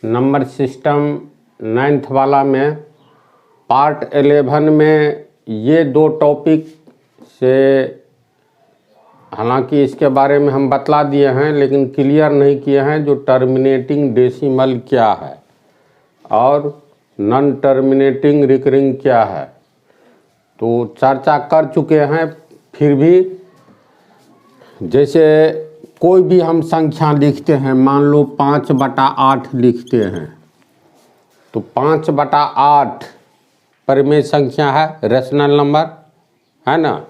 Number system 9th वाला में part 11 में ये दो टॉपिक से हालांकि इसके बारे में हम बतला दिए हैं, लेकिन क्लियर नहीं किए हैं जो टर्मिनेटिंग डेसिमल क्या है और नॉन टर्मिनेटिंग रिकरिंग क्या है। तो चर्चा कर चुके हैं। फिर भी जैसे कोई भी हम संख्या लिखते हैं, मान लो 5/8 लिखते हैं, तो 5/8 परिमेय संख्या है, रेशनल नंबर है ना।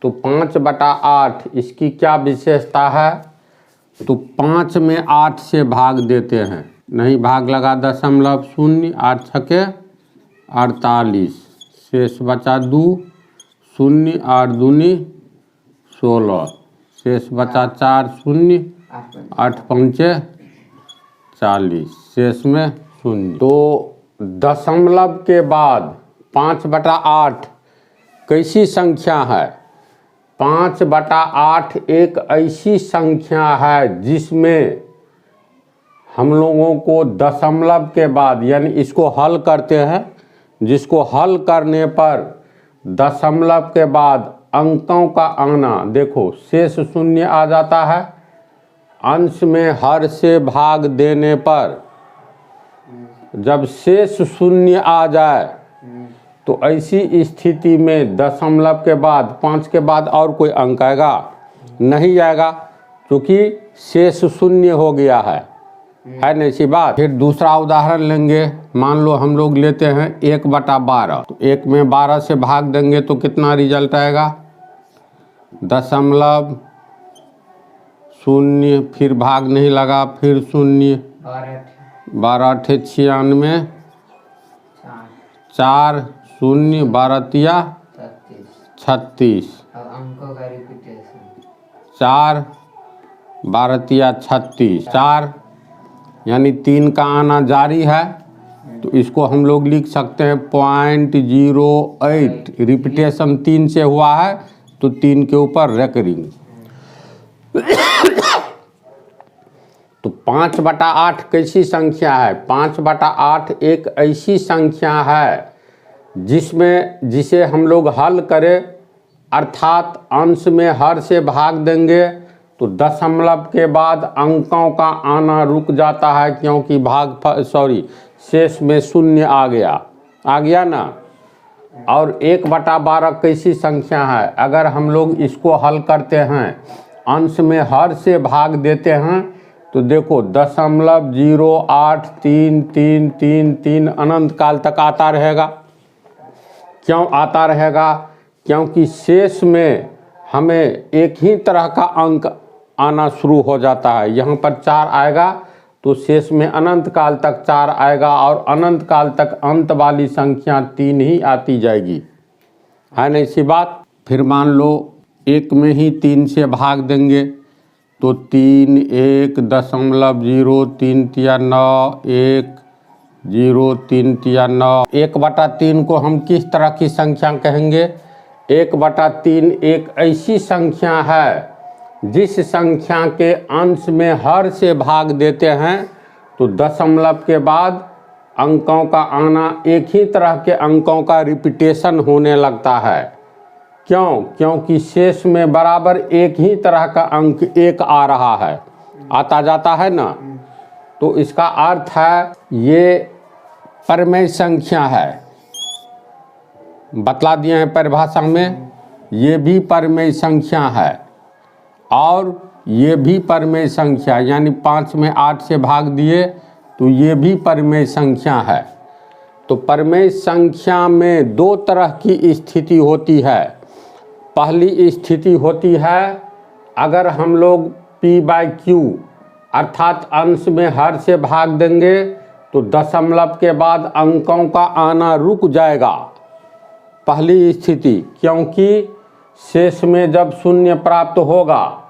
तो 5/8 इसकी क्या विशेषता है, तो 5 में 8 से भाग देते हैं, नहीं भाग लगा 0.0, 8 छके 48, शेष बचा 2, 0, 8 दूनी 16, शेष बचा 4, 0, 8 पंचे 40, शेष में 0। तो दशमलव के बाद 5/8 कैसी संख्या है? 5/8 एक ऐसी संख्या है जिसमें हम लोगों को दशमलव के बाद, यानी इसको हल करते हैं, जिसको हल करने पर दशमलव के बाद अंकों का आना, देखो शेष 0 आ जाता है, अंश में हर से भाग देने पर जब शेष 0 आ जाए तो ऐसी स्थिति में दशमलव के बाद 5 के बाद और कोई अंक आएगा नहीं आएगा, क्योंकि शेष 0 हो गया है ना ऐसी बात। फिर दूसरा उदाहरण लेंगे, मान लो हम लोग लेते हैं 1/12, तो 1 में 12 से भाग देंगे तो कितना रिजल्ट आएगा, 0.0, फिर भाग नहीं लगा, फिर 0, 12 × 96, 4, 0, 12 × 36, 4, 12 × 36, 4 यानी 3 का आना जारी है। तो इसको हम लोग लिख सकते हैं 0.08, रिपीटेशन 3 से हुआ है तो 3 के ऊपर रेकरिंग। तो 5/8 कैसी संख्या है? 5/8 एक ऐसी संख्या है जिसे हम लोग हल करें, अर्थात अंश में हर से भाग देंगे तो दशमलव के बाद अंकों का आना रुक जाता है, क्योंकि शेष में 0 आ गया ना। और 1/12 कैसी संख्या है? अगर हम लोग इसको हल करते हैं, अंश में हर से भाग देते हैं, तो देखो 0.083333 अनंत काल तक आता रहेगा। क्यों आता रहेगा? क्योंकि शेष में हमें एक ही तरह का अंक आना शुरू हो जाता है। यहाँ पर 4 आएगा तो शेष में अनंत काल तक 4 आएगा, और अनंत काल तक अंत वाली संख्या 3 ही आती जाएगी, है ना इसी बात। फिर मान लो 1 में ही 3 से भाग देंगे तो 3, 1.033 1, 0.339। 1/3 को हम किस तरह की संख्या कहेंगे? 1/3 एक ऐसी संख्या है जिस संख्या के अंश में हर से भाग देते हैं तो दशमलव के बाद अंकों का आना, एक ही तरह के अंकों का रिपीटेशन होने लगता है। क्यों? क्योंकि शेष में बराबर एक ही तरह का अंक 1 आ रहा है, आता जाता है ना। तो इसका अर्थ है ये परिमेय संख्या है, बतला दिए हैं परिभाषा में, ये भी परिमेय संख्या है और ये भी परिमेय संख्या, यानी 5 में 8 से भाग दिए तो ये भी परिमेय संख्या है। तो परिमेय संख्या में 2 तरह की स्थिति होती है। पहली स्थिति होती है अगर हम लोग p/q अर्थात अंश में हर से भाग देंगे तो दशमलव के बाद अंकों का आना रुक जाएगा, पहली स्थिति। क्योंकि शेष में जब 0 प्राप्त होगा,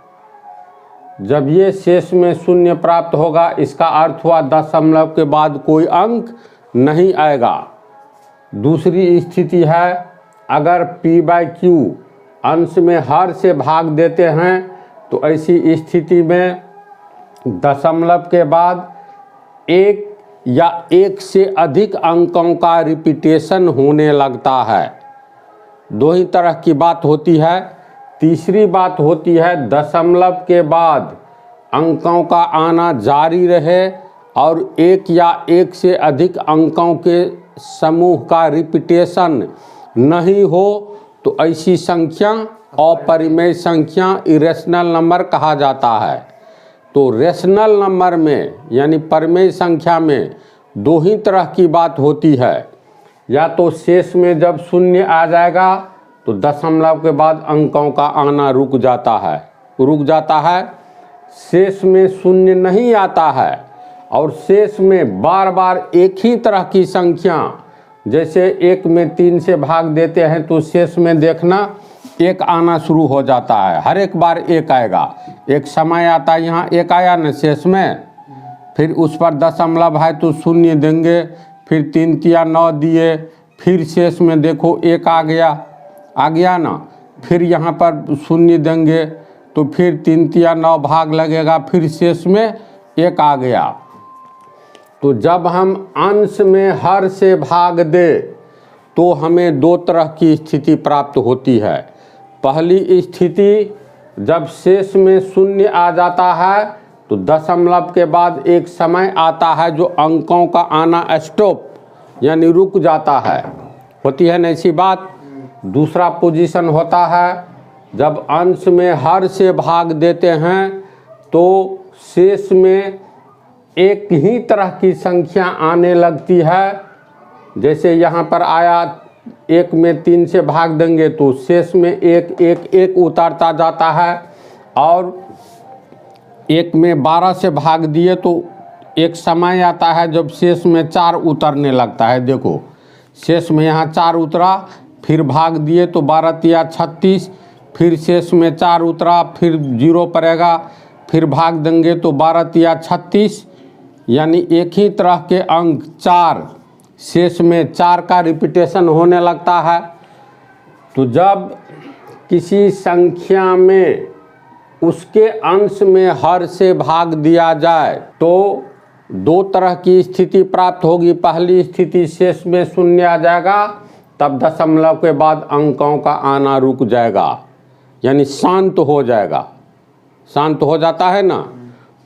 जब ये शेष में 0 प्राप्त होगा, इसका अर्थ हुआ दशमलव के बाद कोई अंक नहीं आएगा। दूसरी स्थिति है अगर p/q अंश में हर से भाग देते हैं तो ऐसी स्थिति में दशमलव के बाद एक या एक से अधिक अंकों का रिपीटेशन होने लगता है। दो ही तरह की बात होती है। तीसरी बात होती है दशमलव के बाद अंकों का आना जारी रहे और एक या एक से अधिक अंकों के समूह का रिपीटेशन नहीं हो तो ऐसी संख्या अपरिमेय संख्या इरेशनल नंबर कहा जाता है। तो रेशनल नंबर में यानी परिमेय संख्या में दो ही तरह की बात होती है। या तो शेष में जब शून्य आ जाएगा तो दशमलव के बाद अंकों का आना रुक जाता है। शेष में शून्य नहीं आता है और शेष में बार बार एक ही तरह की संख्या, जैसे 1 में 3 से भाग देते हैं तो शेष में देखना 1 आना शुरू हो जाता है। हर एक बार 1 आएगा। एक समय आता है यहाँ 1 आया न शेष में, फिर उस पर दशमलव है तो शून्य देंगे, फिर 3 तिया 9 दिए, फिर शेष में देखो 1 आ गया ना, फिर यहाँ पर शून्य देंगे तो फिर 3 तिया 9 भाग लगेगा, फिर शेष में 1 आ गया। तो जब हम अंश में हर से भाग दे तो हमें दो तरह की स्थिति प्राप्त होती है। पहली स्थिति जब शेष में शून्य आ जाता है तो दशमलव के बाद एक समय आता है जो अंकों का आना स्टॉप यानी रुक जाता है, होती है ना ऐसी बात। दूसरा पोजीशन होता है जब अंश में हर से भाग देते हैं तो शेष में एक ही तरह की संख्या आने लगती है। जैसे यहाँ पर आया 1 में 3 से भाग देंगे तो शेष में 1 उतारता जाता है, और 1 में 12 से भाग दिए तो एक समय आता है जब शेष में 4 उतरने लगता है। देखो शेष में यहाँ 4 उतरा, फिर भाग दिए तो 12 तिया 36, फिर शेष में 4 उतरा, फिर 0 पड़ेगा, फिर भाग देंगे तो 12 तिया 36, यानी एक ही तरह के अंक 4, शेष में 4 का रिपीटेशन होने लगता है। तो जब किसी संख्या में उसके अंश में हर से भाग दिया जाए तो दो तरह की स्थिति प्राप्त होगी। पहली स्थिति शेष में शून्य आ जाएगा, तब दशमलव के बाद अंकों का आना रुक जाएगा यानी शांत हो जाएगा। शांत हो जाता है ना,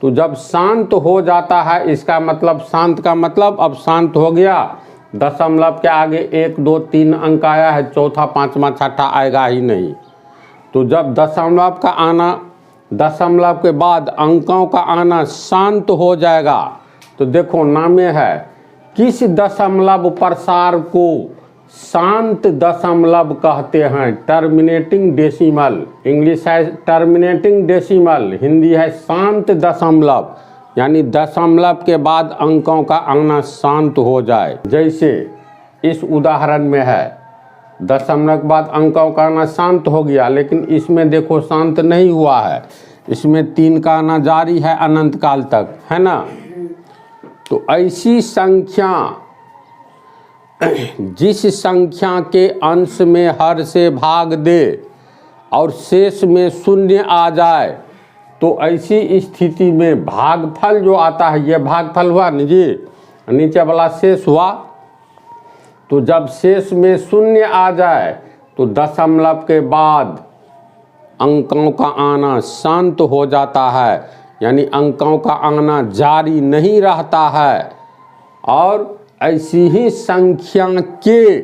तो जब शांत हो जाता है इसका मतलब, शांत का मतलब अब शांत हो गया, दशमलव के आगे 1 2 3 अंक आया है, चौथा पांचवा छठा आएगा ही नहीं। तो जब दशमलव का आना, दशमलव के बाद अंकों का आना शांत हो जाएगा तो देखो नामे है किस दशमलव प्रसार को शांत दशमलव कहते हैं। टर्मिनेटिंग डेसिमल, इंग्लिश है टर्मिनेटिंग डेसिमल, हिंदी है शांत दशमलव, यानी दशमलव के बाद अंकों का आना शांत हो जाए। जैसे इस उदाहरण में है दशमलव के बाद अंकों का आना शांत हो गया, लेकिन इसमें देखो शांत नहीं हुआ है, इसमें 3 का आना जारी है अनंत काल तक, है ना। तो ऐसी संख्या, जिस संख्या के अंश में हर से भाग दे और शेष में शून्य आ जाए, तो ऐसी स्थिति में भागफल जो आता है, ये भागफल हुआ न जी, नीचे वाला शेष हुआ। तो जब शेष में शून्य आ जाए तो दशमलव के बाद अंकों का आना शांत हो जाता है, यानी अंकों का आना जारी नहीं रहता है। और ऐसी ही संख्या के,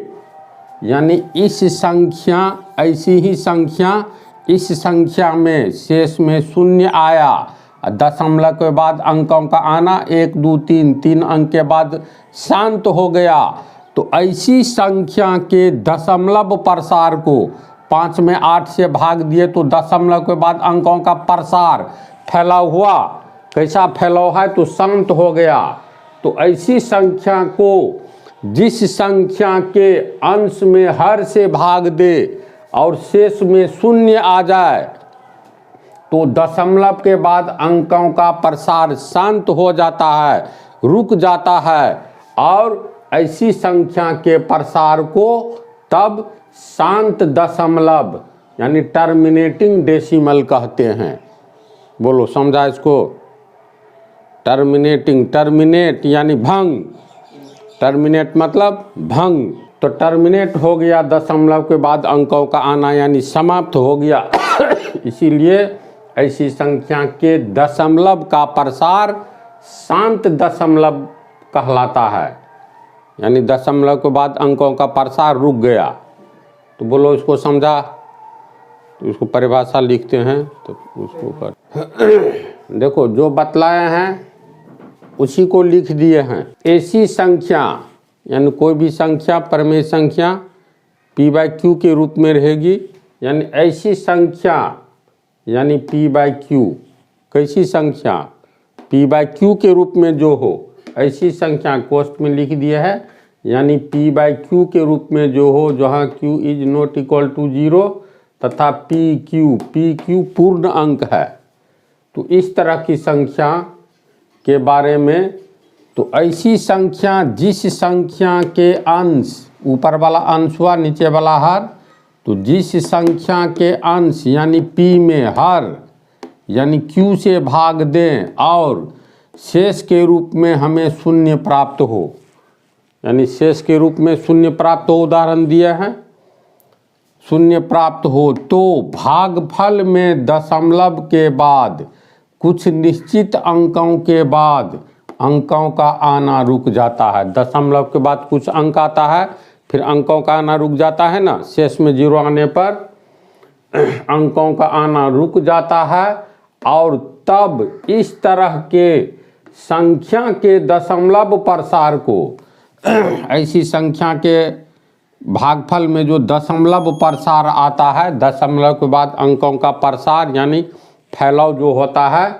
यानी इस संख्या, ऐसी ही संख्या, इस संख्या में शेष में शून्य आया, दशमलव के बाद अंकों का आना 1 2 3 अंक के बाद शांत हो गया, तो ऐसी संख्या के दशमलव प्रसार को 5 में 8 से भाग दिए तो दशमलव के बाद अंकों का प्रसार फैलाव हुआ। कैसा फैलाव है, तो शांत हो गया। तो ऐसी संख्या को जिस संख्या के अंश में हर से भाग दे और शेष में शून्य आ जाए तो दशमलव के बाद अंकों का प्रसार शांत हो जाता है, रुक जाता है, और ऐसी संख्या के प्रसार को तब शांत दशमलव यानी टर्मिनेटिंग डेसिमल कहते हैं। बोलो समझा इसको। टर्मिनेटिंग, टर्मिनेट यानी भंग, टर्मिनेट मतलब भंग। तो टर्मिनेट हो गया दशमलव के बाद अंकों का आना यानी समाप्त हो गया। इसीलिए ऐसी संख्या के दशमलव का प्रसार शांत दशमलव कहलाता है, यानी दशमलव के बाद अंकों का प्रसार रुक गया। तो बोलो इसको समझा, तो इसको परिभाषा लिखते हैं तो उसको कर देखो जो बतलाए हैं उसी को लिख दिए हैं। ऐसी संख्या यानी कोई भी संख्या परमेय संख्या p/q के रूप में रहेगी, यानी ऐसी संख्या यानी p/q, कैसी संख्या p/q के रूप में जो हो, ऐसी संख्या कोष्ठ में लिख दिया है, यानी p/q के रूप में जो हो जहाँ q is not equal to 0 तथा pq पूर्ण अंक है। तो इस तरह की संख्या के बारे में, तो ऐसी संख्या जिस संख्या के अंश, ऊपर वाला अंश हुआ नीचे वाला हर, तो जिस संख्या के अंश यानी p में हर यानी q से भाग दें और शेष के रूप में हमें शून्य प्राप्त हो, यानी शेष के रूप में शून्य प्राप्त हो, उदाहरण दिया है शून्य प्राप्त हो, तो भागफल में दशमलव के बाद कुछ निश्चित अंकों के बाद अंकों का आना रुक जाता है। दशमलव के बाद कुछ अंक आता है, फिर अंकों का आना रुक जाता है ना, शेष में 0 आने पर अंकों का आना रुक जाता है। और तब इस तरह के संख्या के दशमलव प्रसार को ऐसी संख्या के भागफल में जो दशमलव प्रसार आता है, दशमलव के बाद अंकों का प्रसार यानी फैलाव जो होता है,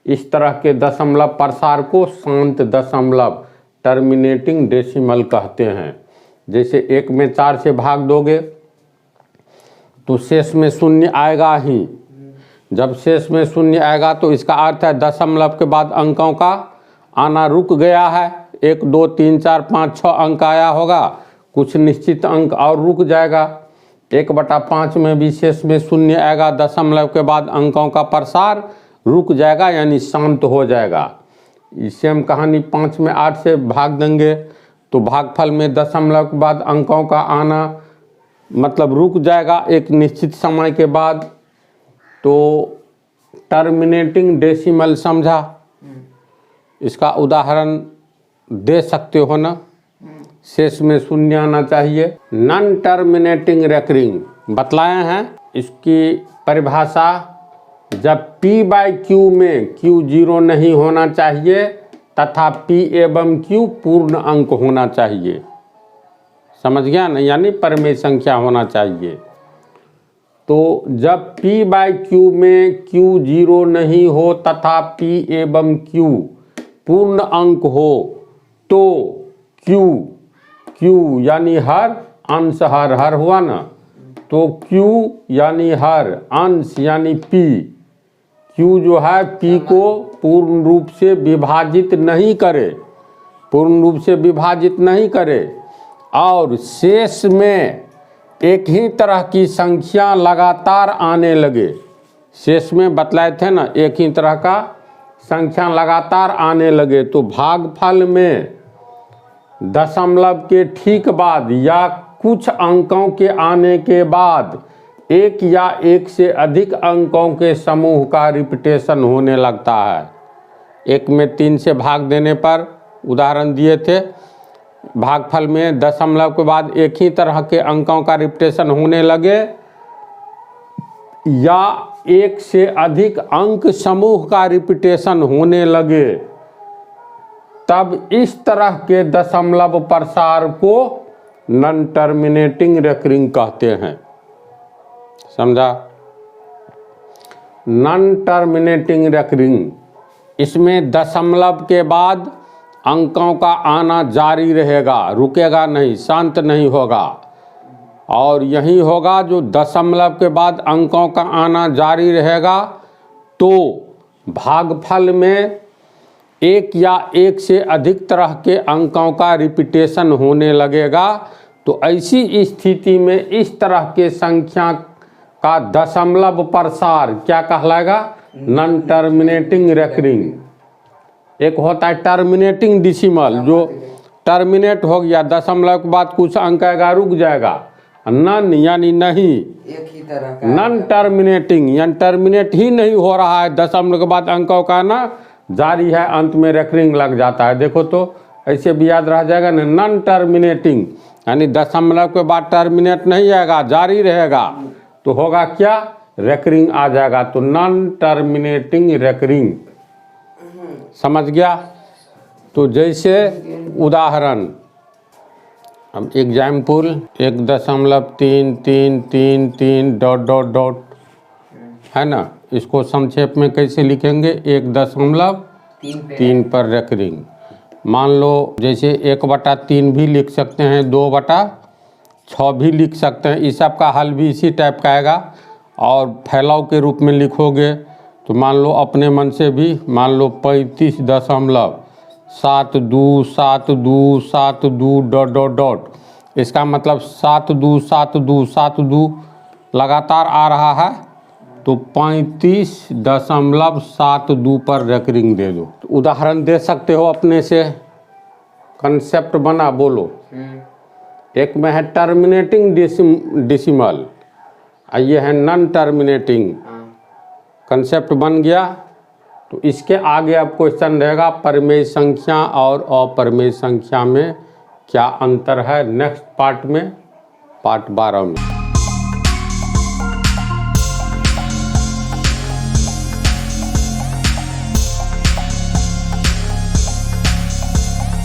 इस तरह के दशमलव प्रसार को शांत दशमलव टर्मिनेटिंग डेसिमल कहते हैं। जैसे 1 में 4 से भाग दोगे तो शेष में शून्य आएगा ही, जब शेष में शून्य आएगा तो इसका अर्थ है दशमलव के बाद अंकों का आना रुक गया है। 1 2 3 4 5 6 अंक आया होगा, कुछ निश्चित अंक और रुक जाएगा। 1/5 में भी शेष में शून्य आएगा, दशमलव के बाद अंकों का प्रसार रुक जाएगा यानी शांत हो जाएगा। इसे हम कहानी 5 में 8 से भाग देंगे तो भागफल में दशमलव के बाद अंकों का आना मतलब रुक जाएगा एक निश्चित समय के बाद। तो टर्मिनेटिंग डेसिमल समझा, इसका उदाहरण दे सकते हो ना, शेष में शून्य आना चाहिए। नॉन टर्मिनेटिंग रेकरिंग बतलाए हैं, इसकी परिभाषा जब p/q में q 0 नहीं होना चाहिए तथा p एवं q पूर्ण अंक होना चाहिए, समझ गया ना, यानी परमेय संख्या होना चाहिए। तो जब p/q में q 0 नहीं हो तथा p एवं q पूर्ण अंक हो तो q यानी हर, अंश हर हुआ ना, तो q यानी हर, अंश यानी p, q जो है p को पूर्ण रूप से विभाजित नहीं करे, पूर्ण रूप से विभाजित नहीं करे और शेष में एक ही तरह की संख्या लगातार आने लगे। शेष में बतलाए थे ना, एक ही तरह का संख्या लगातार आने लगे, तो भागफल में दशमलव के ठीक बाद या कुछ अंकों के आने के बाद एक या एक से अधिक अंकों के समूह का रिपीटेशन होने लगता है। 1 में 3 से भाग देने पर उदाहरण दिए थे, भागफल में दशमलव के बाद एक ही तरह के अंकों का रिपीटेशन होने लगे या एक से अधिक अंक समूह का रिपीटेशन होने लगे, तब इस तरह के दशमलव प्रसार को नॉन टर्मिनेटिंग रेकरिंग कहते हैं। समझा? नॉन टर्मिनेटिंग रेकरिंग, इसमें दशमलव के बाद अंकों का आना जारी रहेगा, रुकेगा नहीं, शांत नहीं होगा। और यही होगा जो दशमलव के बाद अंकों का आना जारी रहेगा तो भागफल में एक या एक से अधिक तरह के अंकों का रिपीटेशन होने लगेगा। तो ऐसी स्थिति में इस तरह के संख्या का दशमलव प्रसार क्या कहलाएगा? Non terminating recurring. एक होता है टर्मिनेटिंग डिसिमल, जो टर्मिनेट हो गया, दशमलव के बाद कुछ अंक आएगा रुक जाएगा। नन यानी नहीं, एक ही तरह का नन टर्मिनेटिंग यानी टर्मिनेट ही नहीं हो रहा है, दशमलव के बाद अंकों का ना जारी है, अंत में रेकरिंग लग जाता है। देखो तो ऐसे भी याद रह जाएगा ना, नन टर्मिनेटिंग यानी दशमलव के बाद टर्मिनेट नहीं आएगा, जारी रहेगा, तो होगा क्या, रेकरिंग आ जाएगा। तो नन टर्मिनेटिंग रेकरिंग, समझ गया। तो जैसे उदाहरण, अब एग्जाम्पल 1.333 डॉट डॉट डॉट है ना, इसको संक्षेप में कैसे लिखेंगे, 1.3 पर रेकरिंग। मान लो जैसे 1/3 भी लिख सकते हैं, 2/6 भी लिख सकते हैं, इस सब का हल भी इसी टाइप का आएगा। और फैलाव के रूप में लिखोगे तो मान लो अपने मन से भी, मान लो 35.727272 डॉट डॉट डॉट, इसका मतलब 727272 लगातार आ रहा है, तो 35.72 पर रेकरिंग दे दो। तो उदाहरण दे सकते हो अपने से, कंसेप्ट बना, बोलो। एक में है टर्मिनेटिंग डिसिमल, ये है नॉन टर्मिनेटिंग, कंसेप्ट बन गया। तो इसके आगे अब क्वेश्चन रहेगा, परिमेय संख्या और अपरिमेय संख्या में क्या अंतर है, नेक्स्ट पार्ट में, पार्ट 12 में।